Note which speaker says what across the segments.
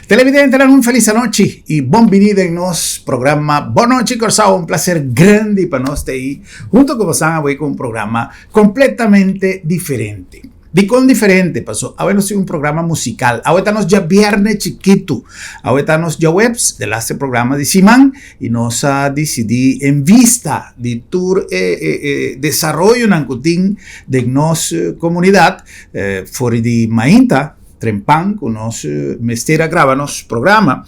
Speaker 1: Televidente, un feliz noche y bienvenido en nos programa Boa Noite Corsao. Un placer grande para nos estar ahí junto con vosotros hoy con un programa completamente diferente. Digo diferente, pasó. Ahora no un programa musical. Ahora estamos ya viernes chiquito. Ahora estamos ya webs de este programa de Simán y nos ha decidido en vista de tour desarrollo en Ancutín de nos comunidad fuera de Mainta. Trempan, con nos mestera grava nos programa.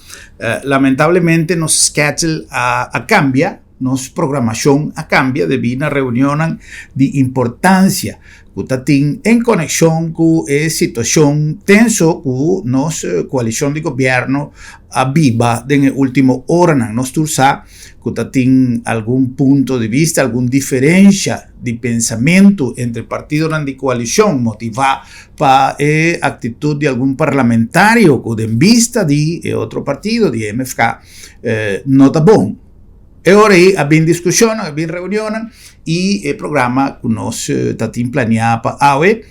Speaker 1: Lamentablemente nos schedule a cambia, nos programación a cambia de una reunión de importancia que en conexión con situación tenso con nos coalición de gobierno a viva en el último hora nos tursa que algún punto de vista, alguna diferencia de pensamiento entre partidos de coalición motivada para actitud de algún parlamentario que en vista de otro partido, de MFK, no está bueno. E ora abbiamo discussione, abbiamo riunione e il programma che nos tatin planeado para AOE.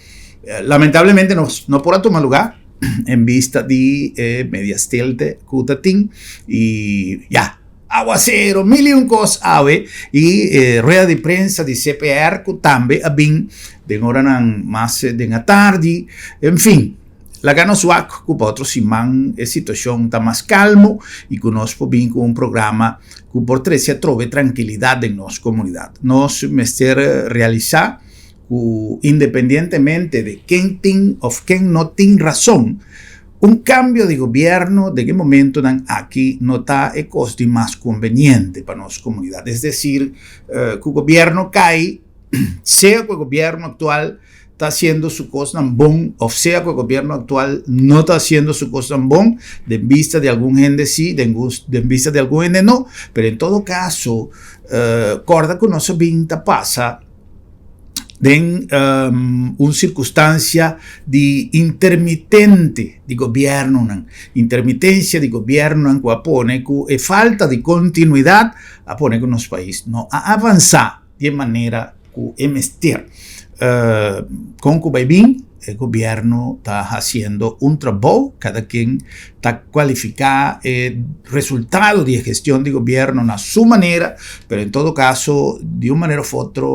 Speaker 1: Lamentablemente no podrá tomar lugar en vista de media stelte que tatin y ya. Aguacero, mil y un cosas AOE y rueda de prensa de CPR que también abbiamo de hora más de la tarde, en fin. La gana suac que para otros simán es situación está más calmo y conozco bien con un programa que por tres se trove tranquilidad en nuestra comunidad. Nos mester realizar que independientemente de quién tiene o quién no tiene razón, un cambio de gobierno de qué momento aquí no está el costo más conveniente para nuestra comunidad. Es decir, que el gobierno cae, sea que el gobierno actual está haciendo su cosa bon, o sea que el gobierno actual no está haciendo su cosa bon, de vista de algún gente sí, de vista de algún gente no, pero en todo caso, corda que no se vinta pasa en una circunstancia de intermitente de gobierno, una intermitencia de gobierno en que pone que falta de continuidad a poner que nuestro país no a avanzar de manera que emester. Con Cubaibín, el gobierno está haciendo un trabajo, cada quien está cualificando el resultado de gestión de gobierno a su manera, pero en todo caso, de una manera u otra,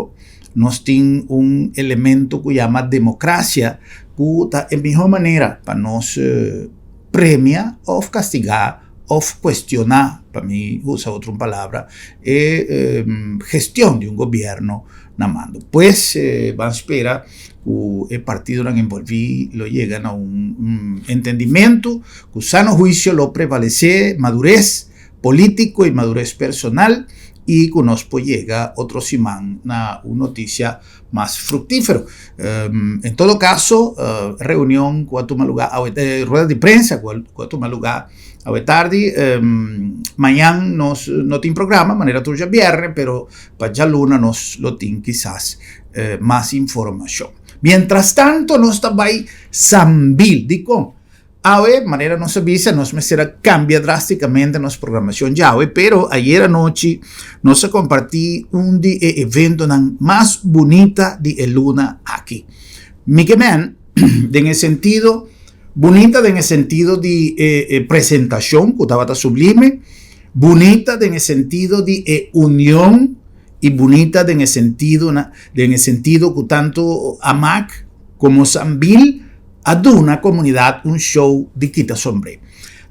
Speaker 1: nos tiene un elemento que llama democracia, que está en mejor manera para nos premia o castigar o cuestionar, para mí usa otra palabra, gestión de un gobierno namando. Pues van a esperar que el partido que envolví lo llegan a un entendimiento, que sano juicio lo prevalece, madurez político y madurez personal, y que nos llega otro simán a una noticia más fructífero. En todo caso, reunión que toma lugar, rueda de prensa que toma lugar a tarde, mañana no tiene programa, manera tuya viernes, pero para ya luna nos lo tiene quizás más información. Mientras tanto, nos está ahí Sambil, digo, manera no se avisa, nos mesera cambia drásticamente nuestra programación ya, pero ayer anoche nos compartí un evento más bonita de luna aquí. Mickey Man, en el sentido bonita en el sentido de presentación, que estaba sublime, bonita en el sentido de unión y bonita en el sentido que tanto AMAC como Sambil a una comunidad un show de quita sombre.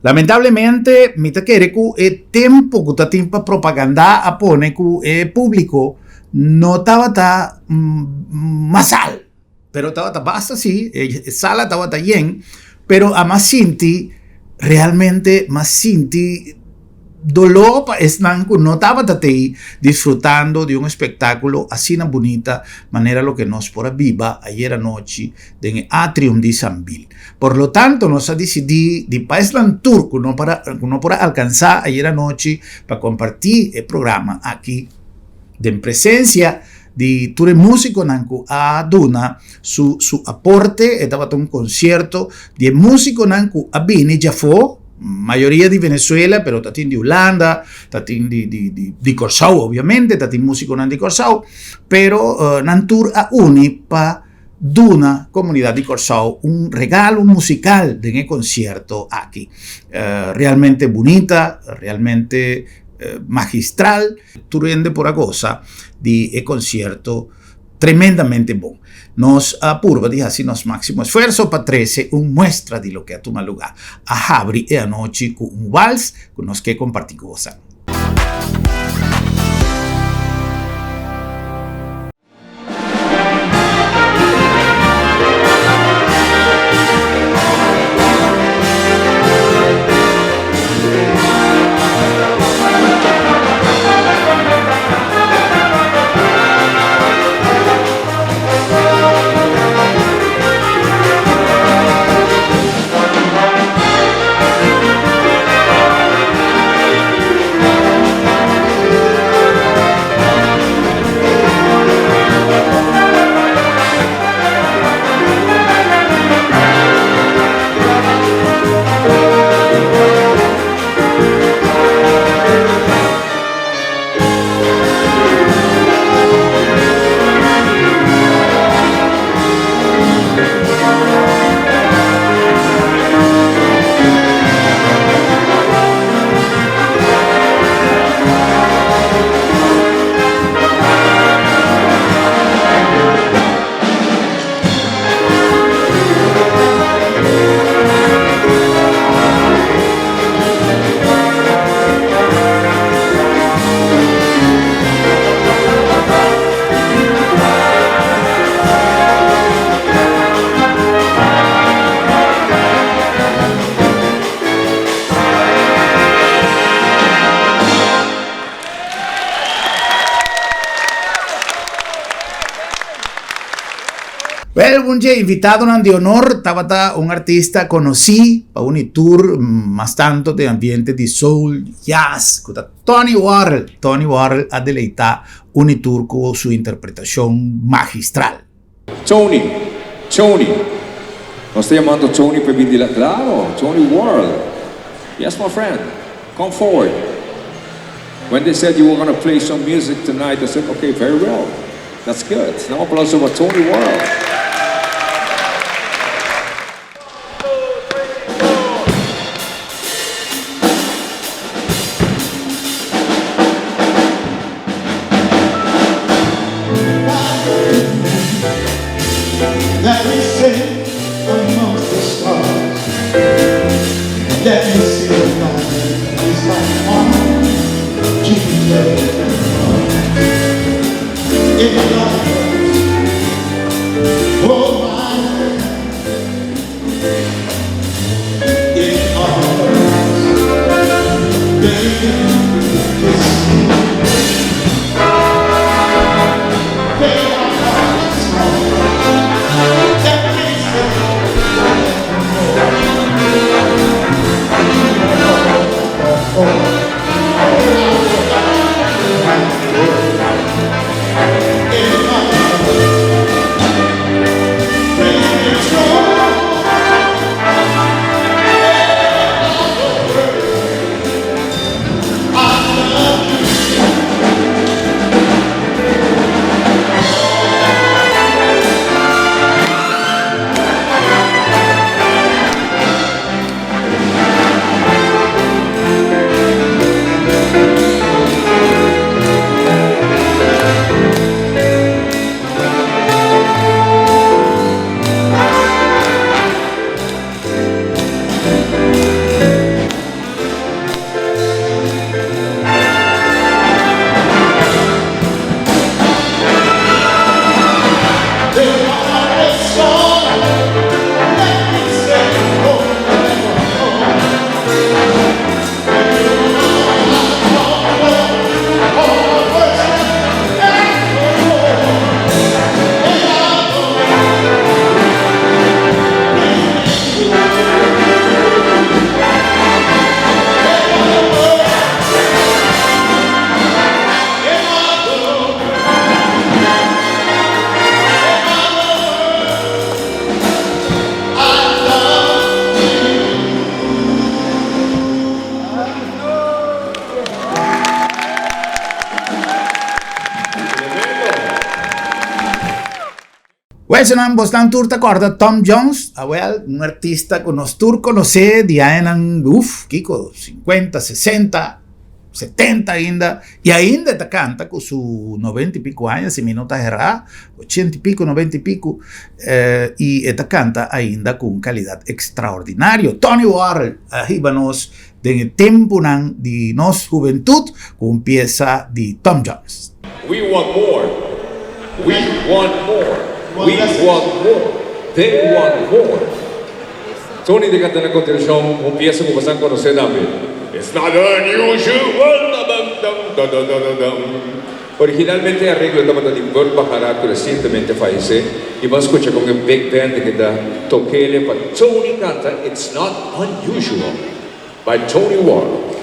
Speaker 1: Lamentablemente, me quiere que el tiempo que está para propaganda a pone que el público no estaba más sal, pero estaba basta sí, sala estaba bien. Pero a más sinti, realmente más sinti dolor es que no estaba ahí disfrutando de un espectáculo así una bonita manera lo que nos por viva ayer anoche en el atrium de Sambil. Por lo tanto, nos ha decidido de Paislan Tour que no para alcanzar ayer anoche para compartir el programa aquí de en presencia de Ture Músico Nanku a Duna su aporte estaba un concierto de músico Nanku a Bini ya fue mayoría de Venezuela, pero tatín de Holanda, tatín de Corsao, obviamente, tatín músico nan de Corsao, pero Nantur a uni pa d'una comunità di Corsao un regalo musical del concierto aquí. Realmente bonita, realmente magistral, tu rende por cosa di concierto tremendamente buon. Nos apurva di así nos máximo esfuerzo para trece un muestra di lo que a tu lugar a Habri e a noche con un vals con los que compartí cosa. Well, un día invitado de honor, estaba un artista conocí para un tour más tanto de ambiente de soul, jazz, Tony Warrell. Tony Warrell ha deleitado un tour con su interpretación magistral.
Speaker 2: Tony, lo estoy llamando Tony per venire claro, Tony Warrell. Yes, my friend, come forward. When they said you were going to play some music tonight, I said, okay, very well. That's good. Now applause for Tony Warrell.
Speaker 3: Let me sing amongst the stars. Let me see the light is like on Jesus. In love, oh my, in arms, baby, kiss me. Let me sing.
Speaker 1: Questo non bostan turta corda Tom Jones, un artista con nos turco no sé di aenan Kiko 50, 60, 70 ainda e ainda ta canta con su 90 e pico anni, se minuta era 80 e pico, 90 e pico e ta canta ainda con qualità extraordinario. Tony Warren arribanos del tempo di nos juventud con pieza di Tom Jones.
Speaker 2: We want more. We want more. We want more. They want more. Tony de canta na continuação uma peça que vocês conhecem também. It's not unusual. Originalmente arreglo estava de Burt Bacharach recentemente falece e vamos escuchar con el big band que da toquele para Tony canta It's Not Unusual by Tony Warren.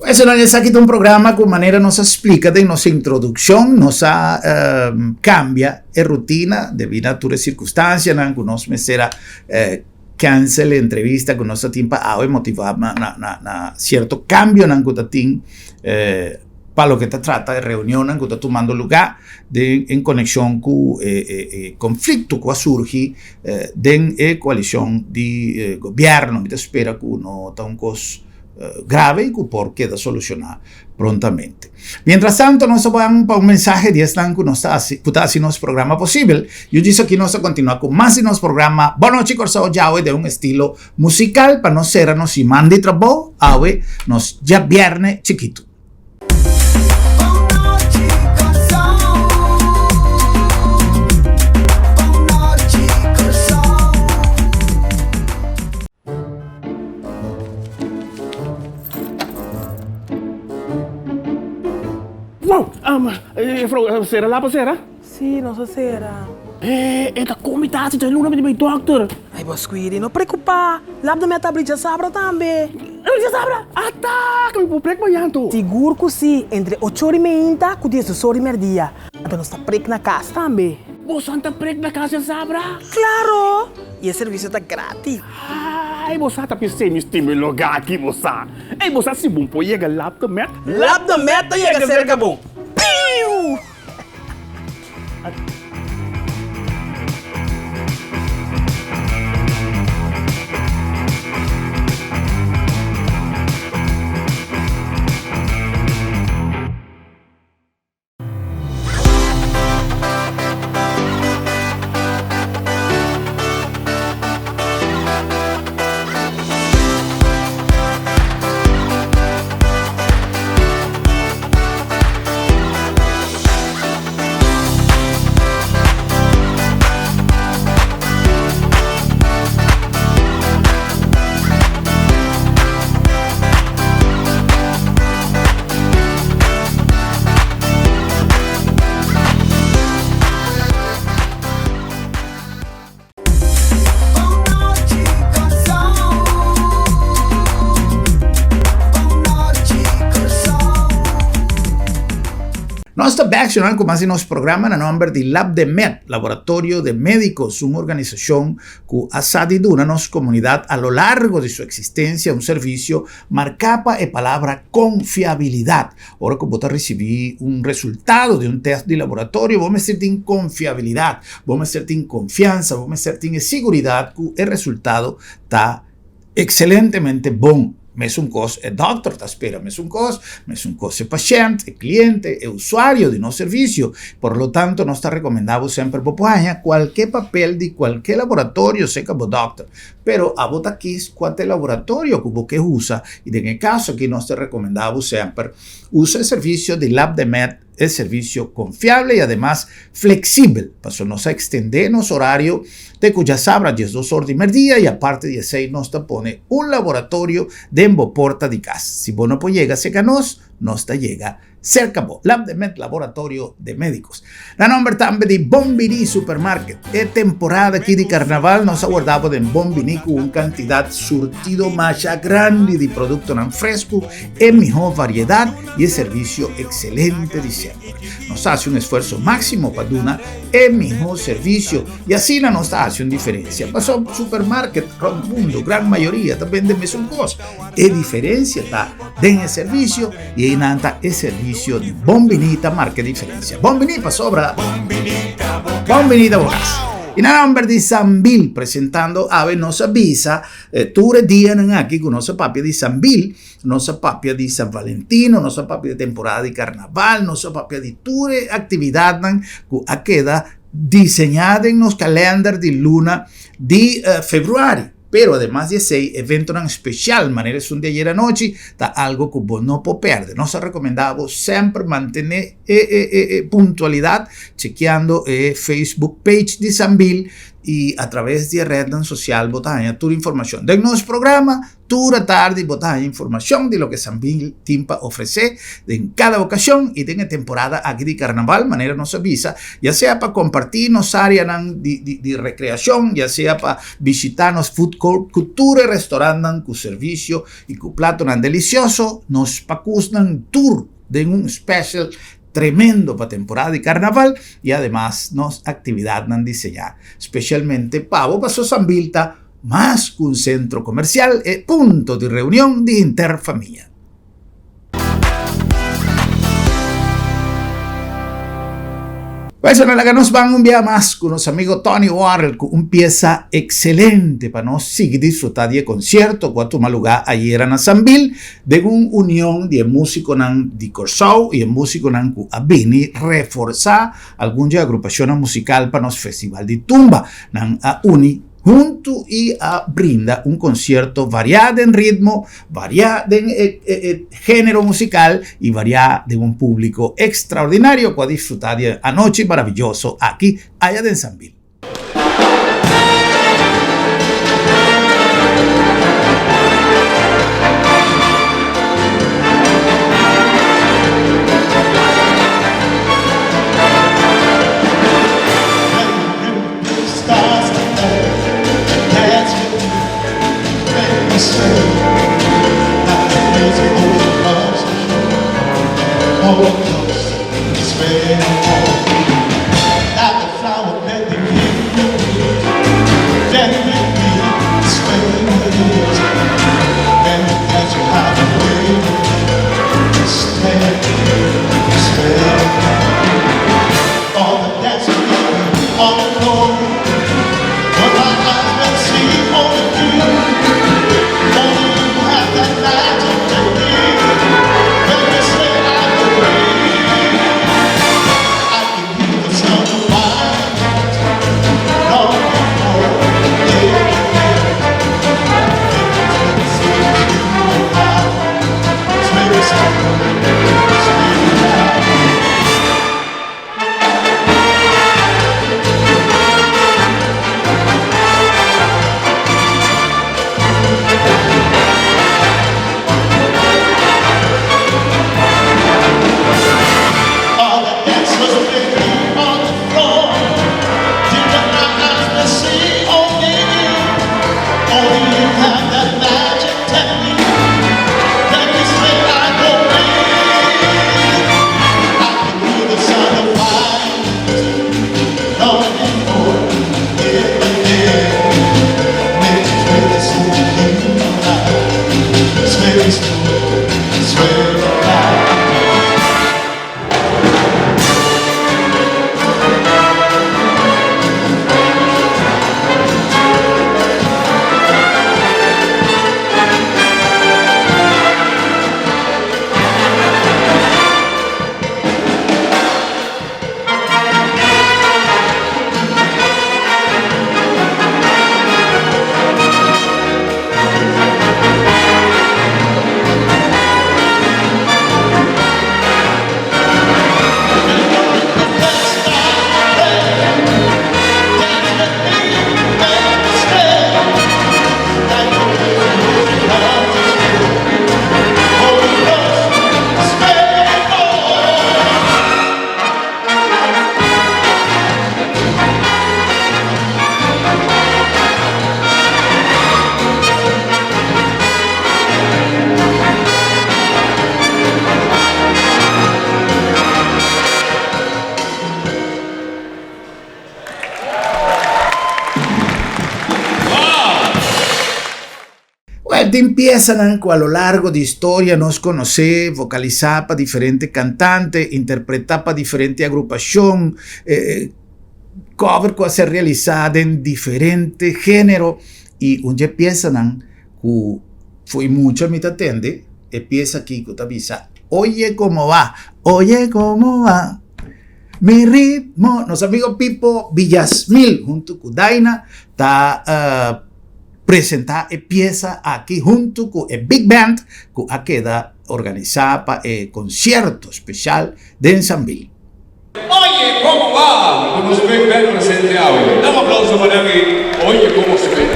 Speaker 1: Eso non è stato un programma con maniera nos explica de nostra introduzione, nos cambia e routine devido a tutte le circostanze, con nos mesera cancel entrevista con nostra timpa e motivava un certo cambio con ta team para lo que te trata de reunión que está tomando lugar en conexión con el conflicto que surge en la coalición de gobierno. Me espera que no está un cosa grave y que por queda solucionar prontamente. Mientras tanto, nos vamos para un mensaje de esta que nos está haciendo nuestro programa posible. Yo dije que nos continuar con más de nuestro programa. Bueno, chicos, ya hoy de un estilo musical para no sernos y mandi trabo, hoy nos ya viernes chiquito.
Speaker 4: Wow, sera lá pra sera?
Speaker 5: Sì, non so se era.
Speaker 4: Esta comitatie c'è l'una per il doctor.
Speaker 5: Ai, Bosquiri, non preoccupare. L'abdo mi tabliglia sabra tambe.
Speaker 4: Tabliglia sabra? Attacca, mi può prec bayanto.
Speaker 5: Sicuro che sì, entre 8 ore e meinta, cu 10 ore merdia. Ato non sta prec na casa tambe.
Speaker 4: Bo santa prec na casa sabra?
Speaker 5: Claro! E il servizio sta gratis.
Speaker 4: Ai bossa tapi semi stimulo gaki bossa. Ai bossa si bum po yega lap the met.
Speaker 6: Lap the meta yega cerca bom. Piu!
Speaker 1: Nós estamos reaccionando com mais em nosso programa no nome de Lab de Med, Laboratório de Médicos, uma organização que ha sabido na nossa comunidade a lo largo de sua existência um serviço marcado a palavra confiabilidade. Agora que você receber resultado de teste de laboratório, vamos ter em confiabilidade, vamos ter em confiança, vamos ter em segurança que o resultado está excelentemente bom. Mesmo coisa é doctor, está espera, mesmo coisa é paciente, é cliente, é usuário de nosso serviço. Por lo tanto, nós está recomendado sempre para qualquer papel de qualquer laboratório, seja o doctor. Pero a bota aqui qual é laboratório que você usa, e em caso aqui nós te recomendamos sempre usa o serviço de Lab de Med, é serviço confiável e además flexível, para nós extender nosso horário de que já sabe, 12 horas de meio-dia e a parte de 6 nós te põe laboratório dentro da porta de casa. Se você não pode chegar cerca nós te chega cerca bo. Lab de Med, Laboratório de Médicos. Na nome também de Bombini Supermarket. É temporada aqui de carnaval, nós aguardamos em Bombini com uma quantidade surtido mais grande de produto não fresco, é melhor variedade e é serviço excelente de sempre. Nós fazemos esforço máximo para dar o melhor serviço e assim nós fazemos diferença. Para o supermarket, todo mundo, grande maioria, também tem a mesma coisa. A diferença está no serviço e aí nanta é serviço de Bombinita marca diferença. Bombini para sobra. Bombinita Bocas. E na nome de Sambil, presentando a nossa visa, tudo dia aqui com nossa papia de Sambil, nossa papia de San Valentino, nossa papia de temporada de carnaval, nossa papia de tudo atividade que queda desenhada nos calendários de luna de fevereiro. Pero además de ese evento tan especial, manera es un de ayer anoche, está algo que vos no podés perder. Nos recomendamos siempre mantener puntualidad, chequeando Facebook page de Sambil y a través de red social botar toda información de nuestro programa, toda tarde botar información de lo que Sambil Timpa ofrece en cada ocasión y en temporada aquí de carnaval, manera nos avisa, ya sea para compartir nos áreas de recreación, ya sea para visitar nos food court, cultura y restaurante con servicio y con plato tan delicioso, nos pacusnan tour de un special tremendo para temporada de carnaval y además nos actividad nan diseñada especialmente para pasó Sambilta más que un centro comercial e punto de reunión de interfamilia. Pues bueno, la que nos van un día más con nuestro amigo Tony Warrell con una pieza excelente para nos seguir disfrutar de concierto que tomó lugar ayer en Sambil de una unión de músicos de Corsau y músicos que abini reforzar alguna agrupación musical para nos festival de tumba a uni junto y a brinda un concierto variado en ritmo, variado en género musical y variado de un público extraordinario que a disfrutar de anoche maravilloso aquí allá de Sambil.
Speaker 3: That
Speaker 1: te empiezan a lo largo de historia nos conocer, vocalizar para diferentes cantantes, interpretar para diferente agrupación, cover que ser realizada en diferentes géneros y un día empiezan que fue mucho a mi tatende, empieza aquí que te avisa, oye cómo va, mi ritmo, nos amigos Pipo Villasmil junto con Daina está presentar pieza aquí junto con el Big Band que queda organizada para el concierto especial de ensamble.
Speaker 7: Oye, ¿cómo va? Con los Big Band presente hoy. Dame un aplauso para mí. Oye, ¿cómo se ve?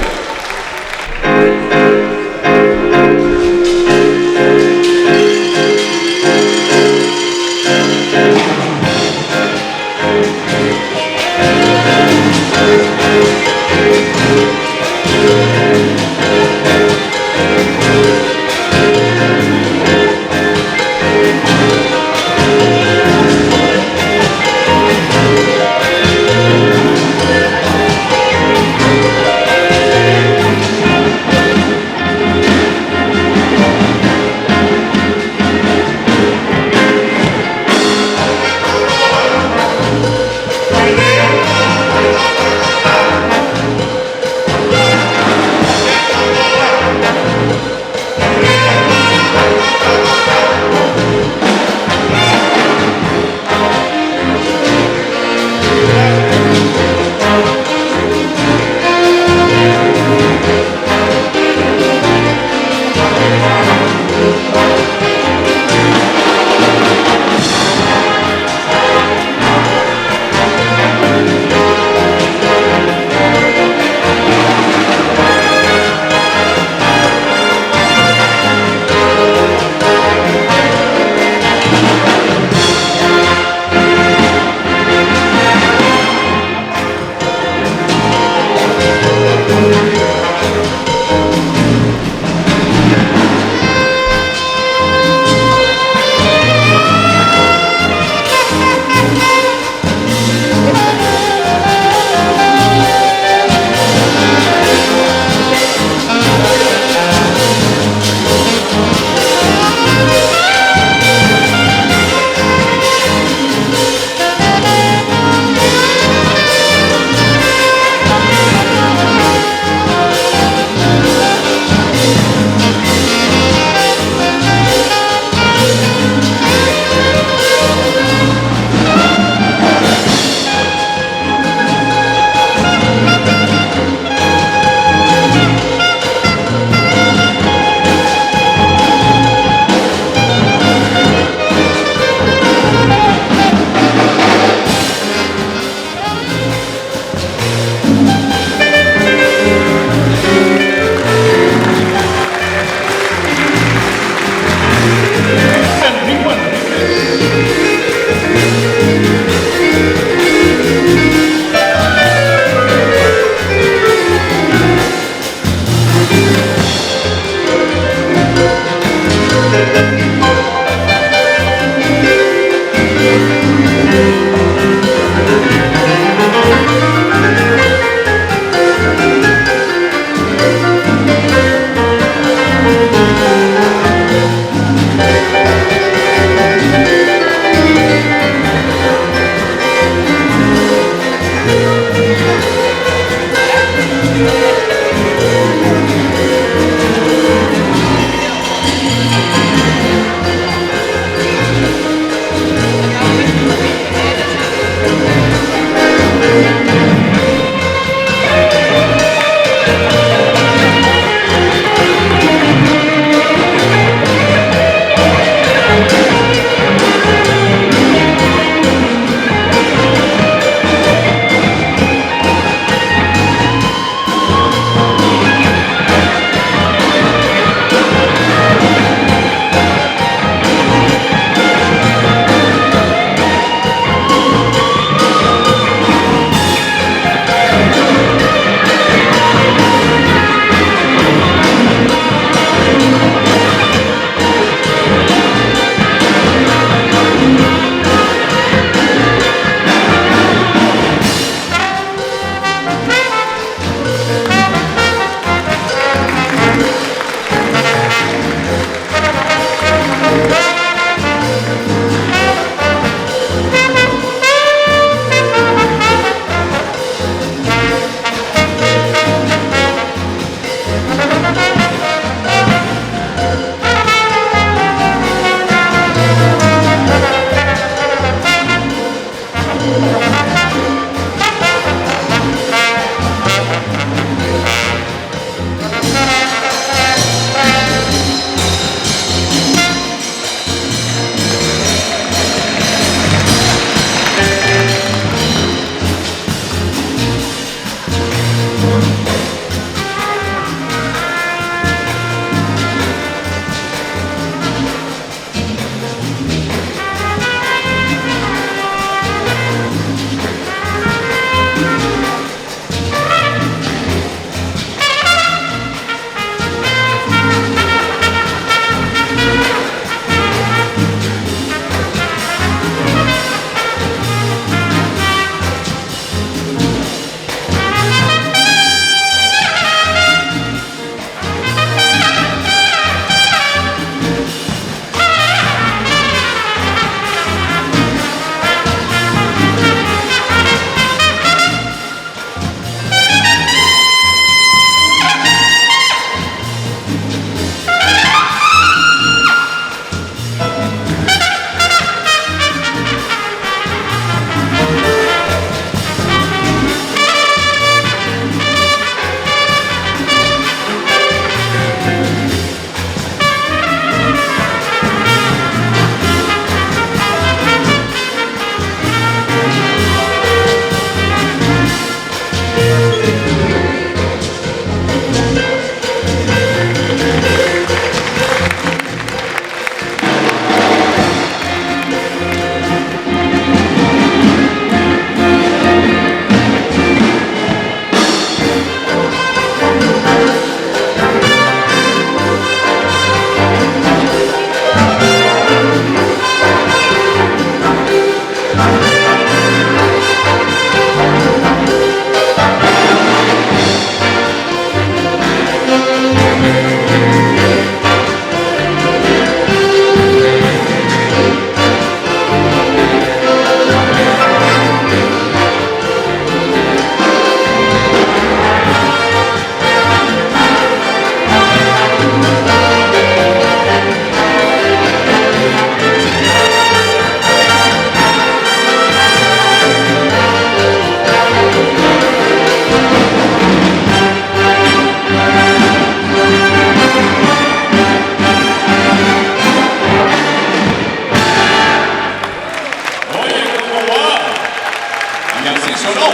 Speaker 7: sonó.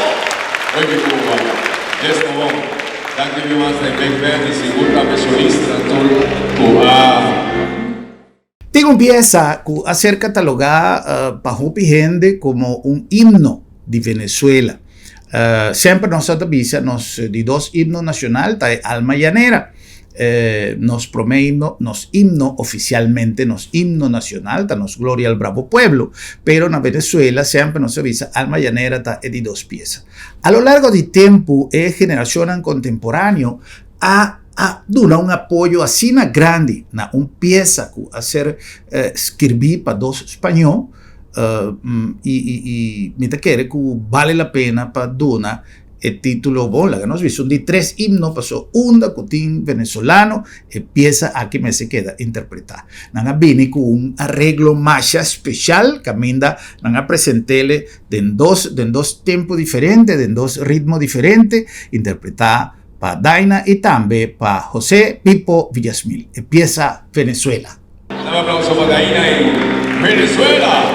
Speaker 7: Oye, ¿cómo va? Yes, come on. Danke vielmals, dein Big Band, y segunda solista, todo.
Speaker 1: Tengo una pieza que a ser catalogada para mucha gente como un himno de Venezuela. Siempre nosotros visamos de dos himnos nacionales, Alma Llanera. Nos prometo, nos himno oficialmente, nos himno nacional, nos Gloria al Bravo Pueblo, pero en Venezuela siempre nos avisa Alma Llanera de dos piezas. A lo largo del tiempo, generación contemporáneo ha dado un apoyo así grande, una pieza que a ser escribir para dos español, y me te quiere que vale la pena para dar el título, bueno, la que nos visto de 3 himnos, pasó una cotín venezolano, pieza aquí me se queda interpretar. Nanga vini con un arreglo más especial, que minda nanga presentele de dos tiempos diferentes, de dos ritmos diferentes, interpretar para Daina y también para José Pipo Villasmil. Pieza Venezuela.
Speaker 7: Un aplauso para Daina y Venezuela.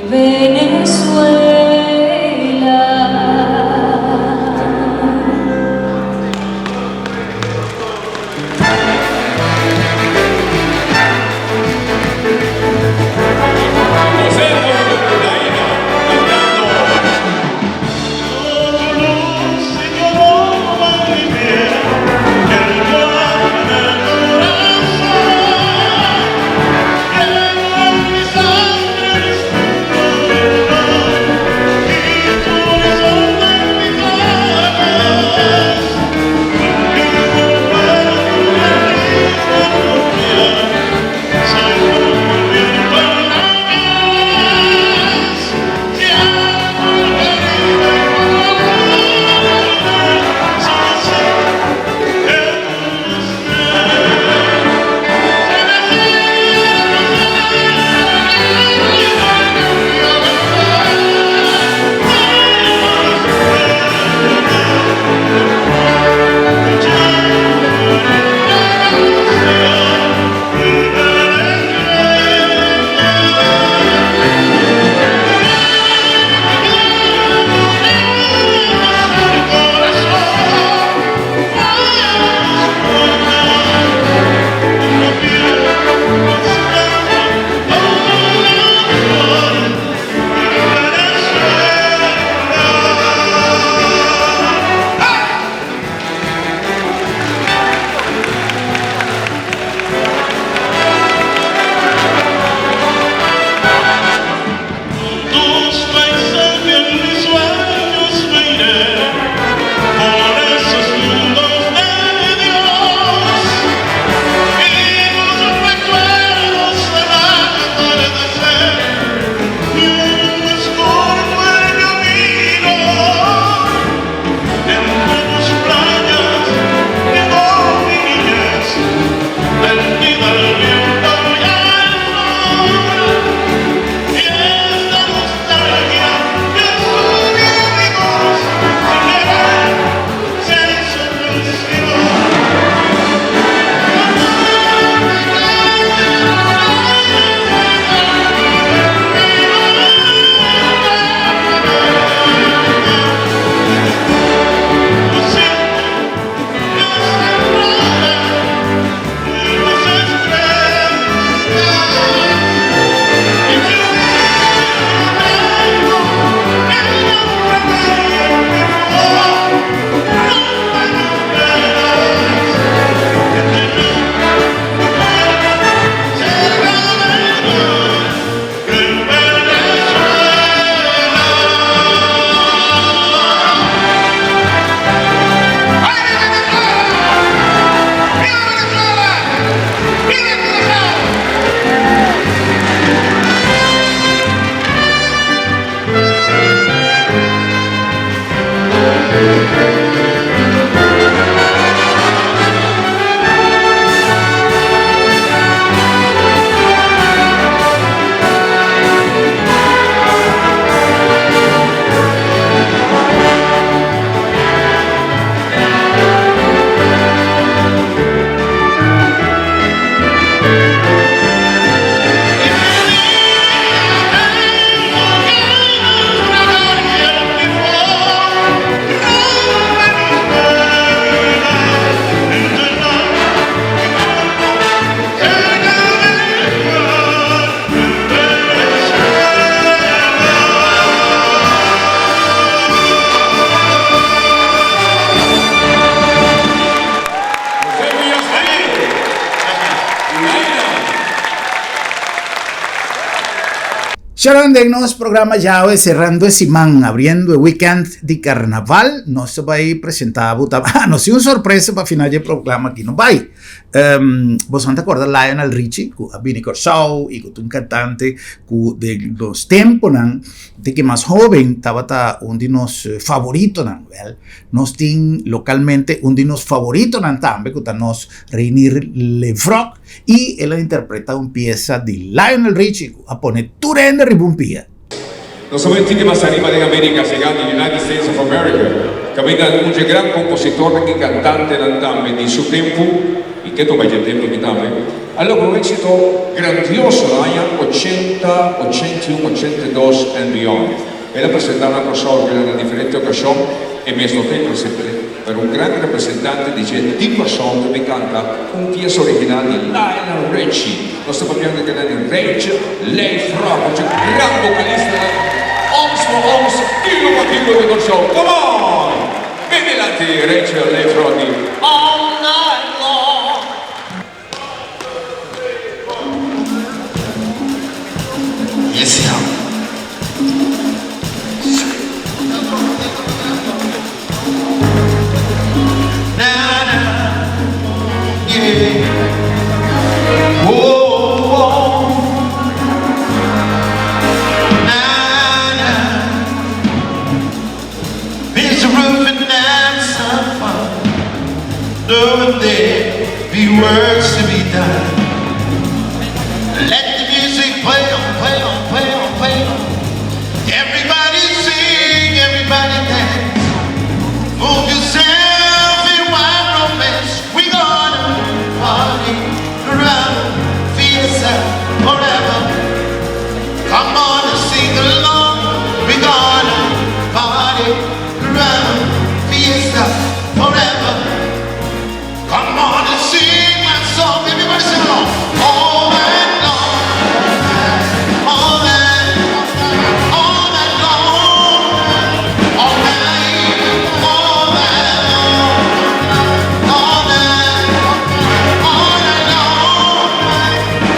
Speaker 8: Venezuela.
Speaker 3: 「
Speaker 1: Charando en nos programa ya cerrando ese man, abriendo el weekend de carnaval, no se va a ir presentado, no sé, una sorpresa para final del programa aquí no va. Vos te acuerdas Lionel Richie, que ha venido con show y con un cantante que de los tiempos de que más joven estaba uno de los favoritos, nos tiene localmente uno de los favoritos también, que nos Reinier Lefroc, y él interpreta una pieza de Lionel Richie, a poner Turen de Ribumpia.
Speaker 7: Non solamente che más arriba de América, llegando a United States of America, que venga un gran compositor y cantante también de su tiempo, y que toma el tiempo que también. Allora un éxito grandioso negli anni 80, 81, 82 and beyond. Él ha presentato una persona che in differenti occasioni e mi sto sempre per un grande rappresentante dice di persona che canta un pieza originale di Lionel Richie. Lo sto parlando di Rage Lefroc, un gran vocalista. Oms for Oms, innovativo di show. Come on! Vieni avanti, Rachel Lefroc di All Night Long.
Speaker 3: Yes, yeah. Knowing there be works to be done. Let the music play on, play on, play on, play on. Everybody sing, everybody dance. Move yourself in wild romance. We gonna party around, fiesta forever. Come on and sing along. We gonna party around, fiesta forever. Come on and sing my song, everybody sing along. All night long, all night, all night long, all night, all night long, all night, all night long,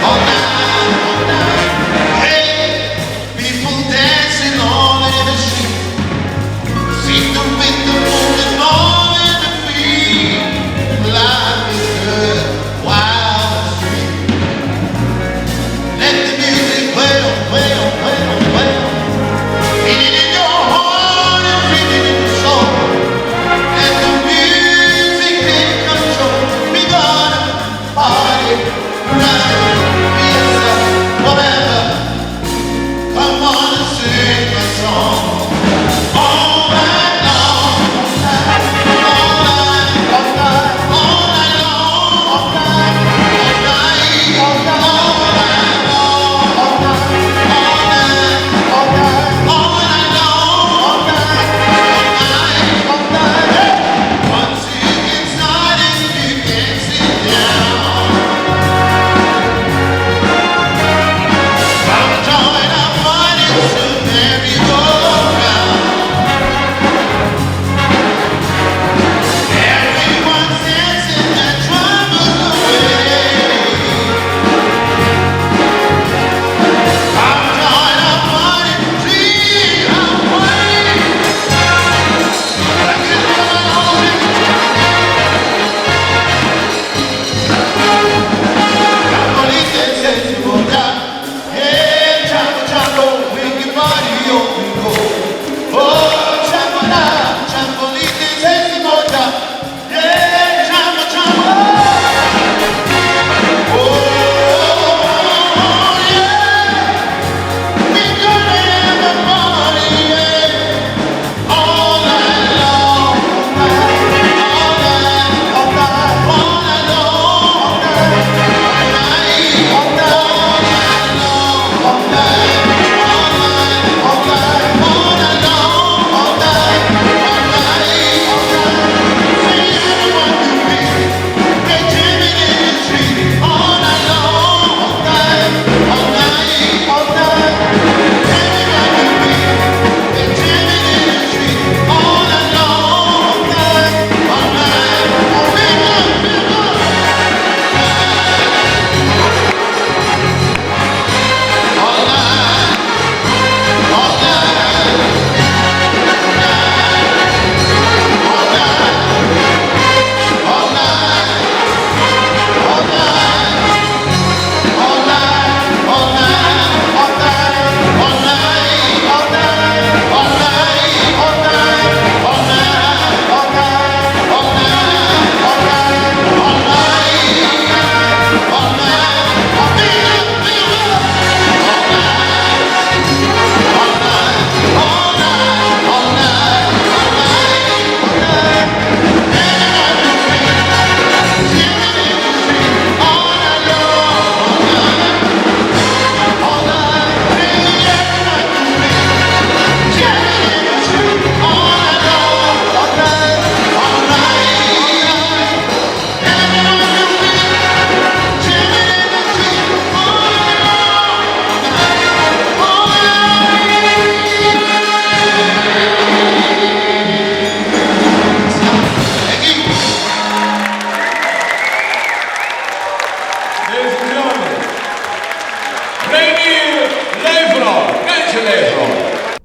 Speaker 3: all night. Hey, people dancing all in the street, see the rhythm moving all in the feet. Life is good, wild street. Let the music play on, play on, play on, play on. Feel it in your heart and feel it in your soul. Let the music take control. We gonna party around, fiesta forever. Come on and sing a song. All night long, all night, all night, all night long, all night, all night, all night, all night, all night, all night long, all night, all night. Once you get started, you can't sit down. Come join our party to merry-go-round. Everyone's dancing their troubles away. Come join our party, sing our way. Let's get going on. Champolite says you will die. Yeah, Champo, Champo, we can party on we go. Oh, Champola, Champolite says you will die. Yeah, Champo, Champo. Oh, yeah. We gonna have a party, yeah. All night long, all night, all night, all night long, all night, all night, all night, all night, all night, all night long, all night, all night, all night. See everyone you meet, they're jamming in the street all night long, all night, all night, all night. Everyone you meet, they're jamming in the street all night long, all night, all night. Big up, big up. All night.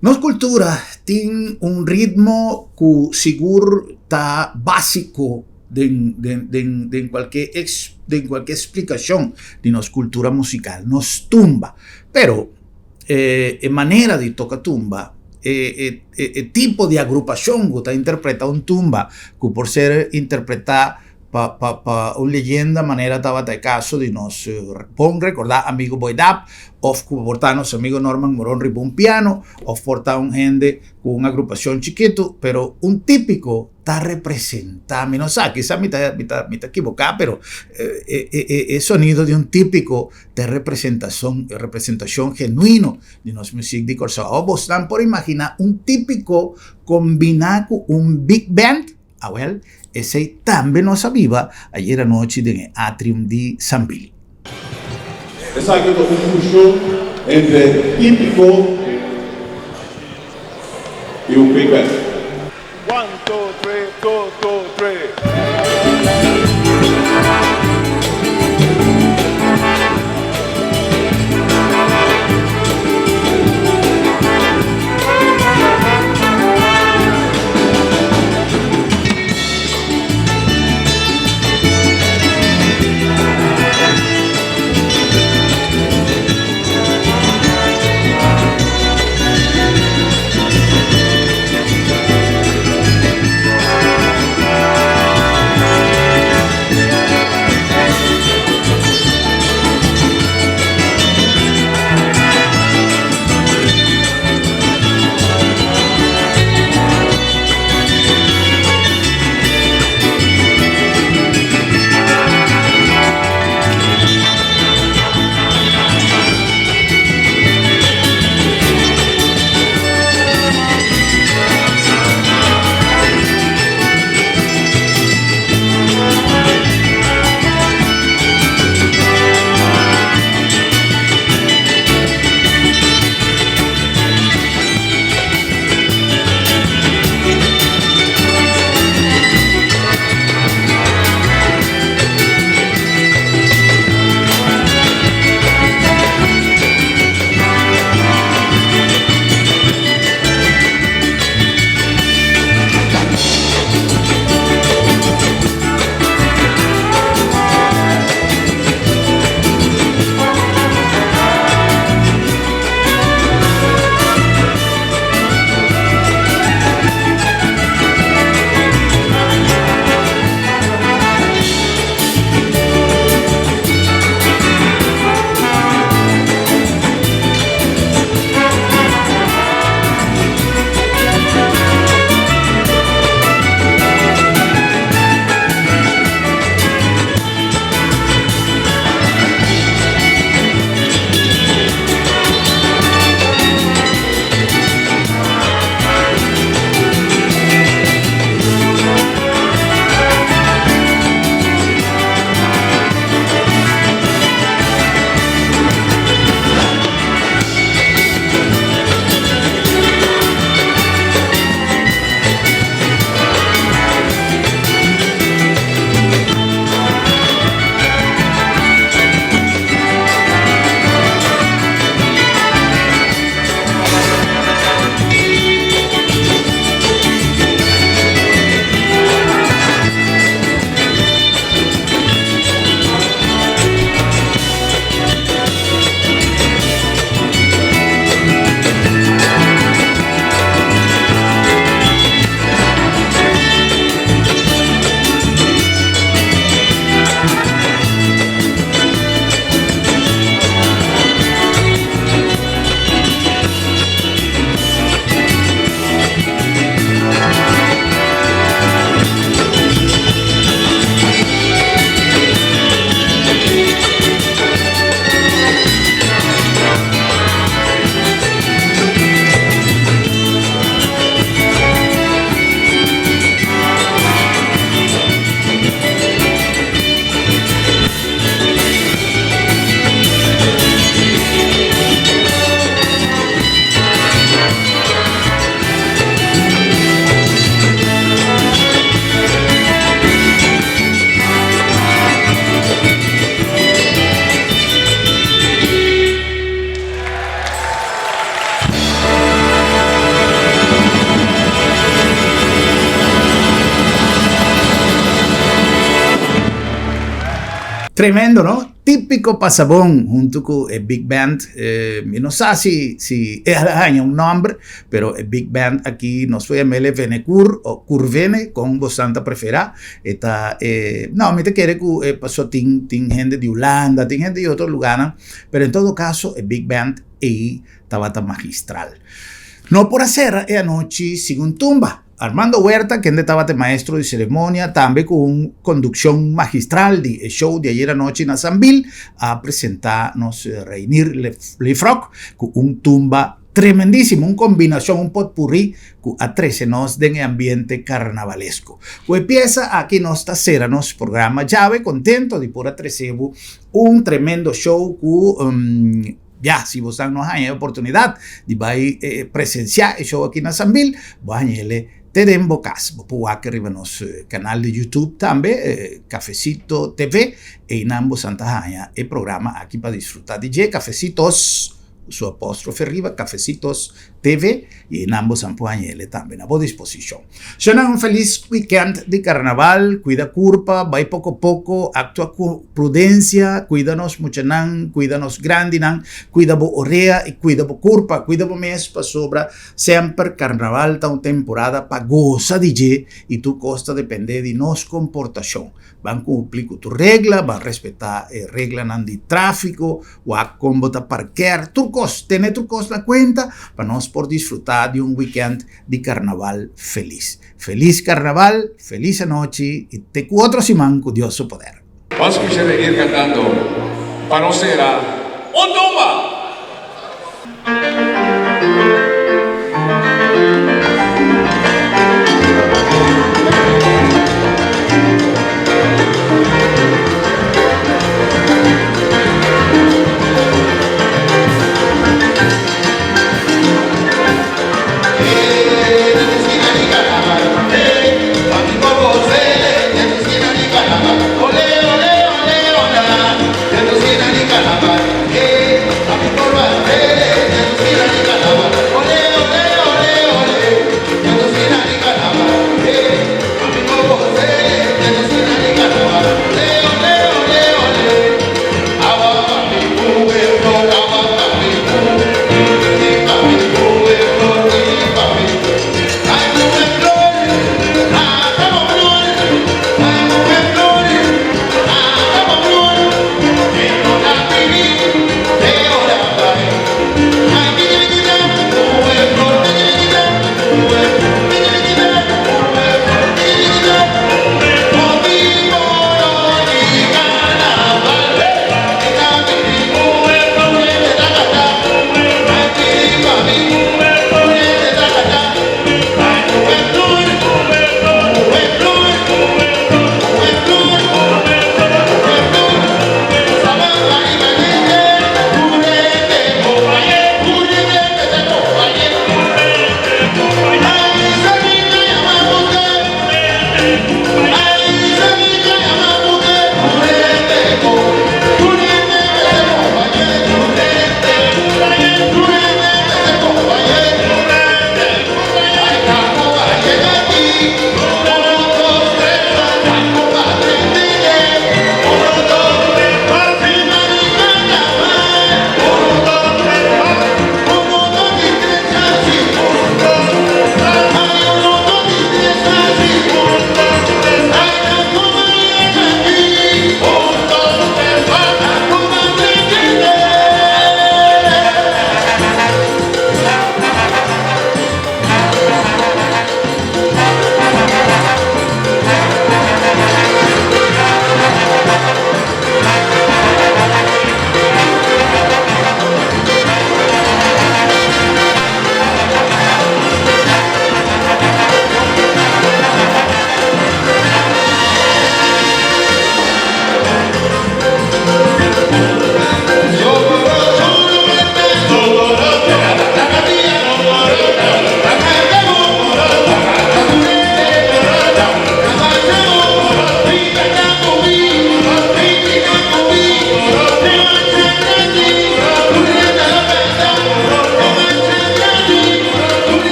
Speaker 1: Nos cultura tiene un ritmo que seguro está básico de cualquier explicación de nuestra cultura musical. Nos tumba, pero en manera de tocar tumba, tipo de agrupación que está interpreta un tumba, que por ser interpretada pa una leyenda manera estaba de caso de nos pon recordar amigo Boydap, o portar nos amigo Norman Morón un piano, o portar un gente con una agrupación chiquito, pero un típico está representado, no sé, quizás me está equivocado, pero el sonido de un típico de representación genuino de nuestra música de Corsao. O vos están por imaginar un típico combinado con un big band. Well, ese también nos avviva ayer anoche en el atrium di San Billy.
Speaker 9: Es algo un fusión entre típico y un big band.
Speaker 4: 1, 2, 3, 2, 2, 3.
Speaker 1: Tremendo, ¿no? Típico Pasabón junto con el Big Band. Yo no sé si hay un nombre, pero el Big Band aquí nos fue a Mele Venecur o Curvene con Bosanta Prefera. No, me te quiere que pasó tin gente de Holanda, tin gente de otros lugares, pero en todo caso el Big Band ahí estaba tan magistral. No por hacer anoche sin un tumba. Armando Huerta, que estaba maestro de ceremonia, también con una conducción magistral del show de ayer anoche en Azambil, a presentarnos Reinir Lefroc con un tumba tremendísimo, una combinación, un potpourri que a 13 nos den ambiente carnavalesco. Pues empieza aquí nuestra cera, nos programa llave, contento de por a 13 un tremendo show que ya, si vos no hay oportunidad de presenciar el show aquí en Azambil, vos te den bocas. Vos puedes arriba en el canal de YouTube también, Cafecito TV, y en ambos Santa Jaña, el programa aquí para disfrutar. DJ Cafecitos, su apóstrofe arriba, Cafecitos TV, y en ambos Sampuañele también a vuestra disposición. Suena un feliz weekend de carnaval, cuida curpa, va poco a poco, actúa con prudencia, cuídanos muchanan, cuídanos grandinan, cuida bo orrea y cuida bo curpa, cuida bo mes pa sobra, siempre carnaval ta una temporada pa goza DJ y tu costa depende de nos comportación. Van cumplir con tu regla, van respetar regla de tráfico, o a cómo parquear, tu costa, tener tu costa la cuenta, para nos por disfrutar de un weekend de carnaval feliz. Feliz carnaval, feliz noche y te cuatro simán con Dios su poder.
Speaker 7: Vamos a escuchar ir cantando Panocera, ¡Un tumba!